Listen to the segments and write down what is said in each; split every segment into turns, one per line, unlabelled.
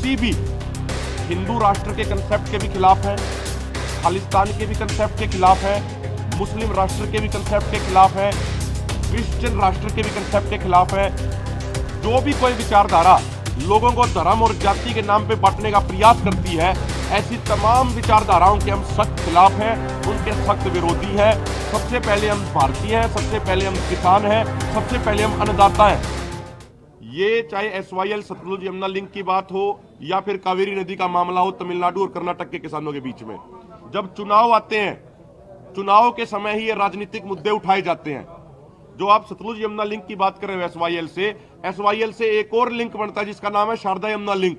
किसी भी हिंदू राष्ट्र के कंसेप्ट के भी खिलाफ है, खालिस्तान के भी कंसेप्ट के खिलाफ है, मुस्लिम राष्ट्र के भी कंसेप्ट के खिलाफ है, क्रिश्चियन राष्ट्र के भी कंसेप्ट के खिलाफ है। जो भी कोई विचारधारा लोगों को धर्म और जाति के नाम पे बांटने का प्रयास करती है, ऐसी तमाम विचारधाराओं के हम सख्त खिलाफ हैं, उनके सख्त विरोधी हैं। सबसे पहले हम भारतीय हैं, सबसे पहले हम किसान हैं, सबसे पहले हम अन्नदाता हैं। ये चाहे SYL सतलुज यमुना लिंक की बात हो या फिर कावेरी नदी का मामला हो तमिलनाडु और कर्नाटक के किसानों के बीच में, जब चुनाव आते हैं, चुनाव के समय ही ये राजनीतिक मुद्दे उठाए जाते हैं। जो आप सतलुज यमुना लिंक की बात कर रहे हो SYL से एक और लिंक बनता है जिसका नाम है शारदा यमुना लिंक।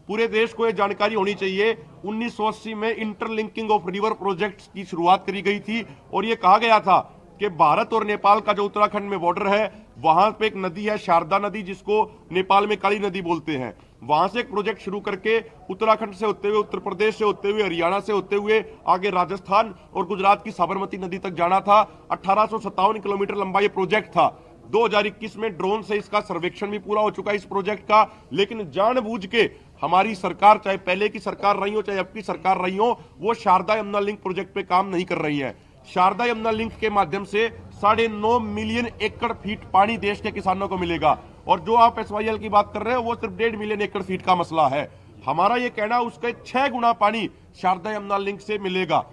पूरे देश को यह जानकारी होनी चाहिए, 1980 में इंटरलिंकिंग ऑफ रिवर प्रोजेक्ट्स की शुरुआत करी गई थी और यह कहा गया था कि भारत और नेपाल का जो उत्तराखंड में बॉर्डर है, वहां पे एक नदी है शारदा नदी, जिसको नेपाल में काली नदी बोलते हैं। वहां से एक प्रोजेक्ट शुरू करके उत्तराखंड से होते हुए, उत्तर प्रदेश से होते हुए, हरियाणा से होते हुए आगे राजस्थान और गुजरात की साबरमती नदी तक जाना था। 1857 किलोमीटर लंबा ये प्रोजेक्ट था। 2021 में ड्रोन से इसका सर्वेक्षण भी पूरा हो चुका है इस प्रोजेक्ट का। लेकिन जानबूझ के हमारी सरकार, चाहे पहले की सरकार रही हो चाहे अब की सरकार रही हो, वो शारदा यमुना लिंक प्रोजेक्ट पे काम नहीं कर रही है। शारदा यमुना लिंक के माध्यम से 9.5 मिलियन एकड़ फीट पानी देश के किसानों को मिलेगा और जो आप SYL की बात कर रहे हो वो सिर्फ 1.5 मिलियन एकड़ फीट का मसला है। हमारा ये कहना उसके 6 गुना पानी शारदा यमुना लिंक से मिलेगा।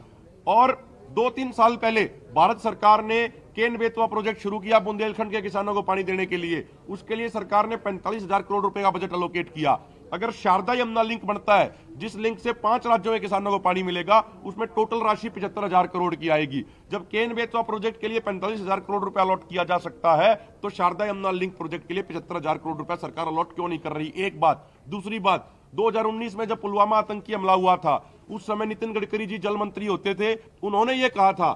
और 2-3 साल पहले भारत सरकार ने केन बेतवा प्रोजेक्ट शुरू किया बुंदेलखंड के किसानों को पानी देने के लिए। उसके लिए सरकार ने 45,000 करोड़ रुपए का बजट एलोकेट किया। अगर शारदा यमुना लिंक बनता है, जिस लिंक से 5 राज्यों के किसानों को पानी मिलेगा, उसमें टोटल राशि 75,000 करोड़ की आएगी। जब केन बेतवा प्रोजेक्ट के लिए 45,000 करोड़ रुपए अलॉट किया जा सकता है, तो शारदा यमुना लिंक प्रोजेक्ट के लिए 75,000 करोड़ रुपए सरकार अलॉट क्यों नहीं कर रही? एक बात। दूसरी बात, 2019 में जब पुलवामा आतंकी हमला हुआ था, उस समय नितिन गडकरी जी जल मंत्री होते थे। उन्होंने ये कहा था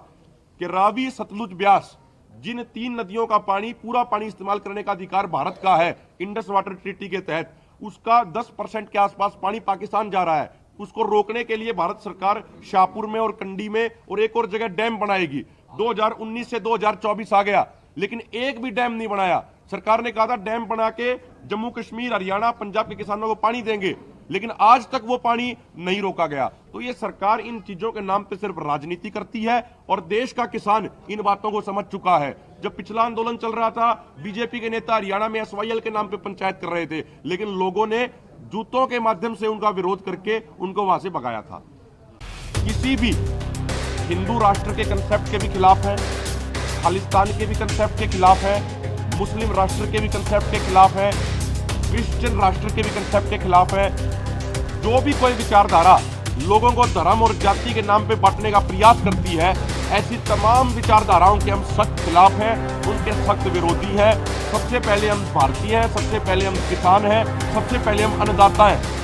कि रावी, सतलुज, ब्यास, जिन 3 नदियों का पानी, पूरा पानी इस्तेमाल करने का अधिकार भारत का है इंडस वाटर ट्रीटी के तहत, उसका 10% के आसपास पानी पाकिस्तान जा रहा है। उसको रोकने के लिए भारत सरकार शाहपुर में और कंडी में और एक और जगह डैम बनाएगी। 2019 से 2024 आ गया, लेकिन एक भी डैम नहीं बनाया। सरकार ने कहा था डैम बना के जम्मू कश्मीर, हरियाणा, पंजाब के किसानों को पानी देंगे, लेकिन आज तक वो पानी नहीं रोका गया। तो ये सरकार इन चीजों के नाम पे सिर्फ राजनीति करती है और देश का किसान इन बातों को समझ चुका है। जब पिछला आंदोलन चल रहा था, बीजेपी के नेता हरियाणा में SYL के नाम पे पंचायत कर रहे थे, लेकिन लोगों ने जूतों के माध्यम से उनका विरोध करके उनको वहां से भगाया था। किसी भी हिंदू राष्ट्र के कंसेप्ट के भी खिलाफ है, खालिस्तान के भी कंसेप्ट के खिलाफ है, मुस्लिम राष्ट्र के भी कंसेप्ट के खिलाफ है, क्रिश्चियन राष्ट्र के भी कंसेप्ट के खिलाफ है। जो भी कोई विचारधारा लोगों को धर्म और जाति के नाम पे बांटने का प्रयास करती है, ऐसी तमाम विचारधाराओं के हम सख्त खिलाफ हैं, उनके सख्त विरोधी हैं। सबसे पहले हम भारतीय हैं, सबसे पहले हम किसान हैं, सबसे पहले हम अन्नदाता हैं।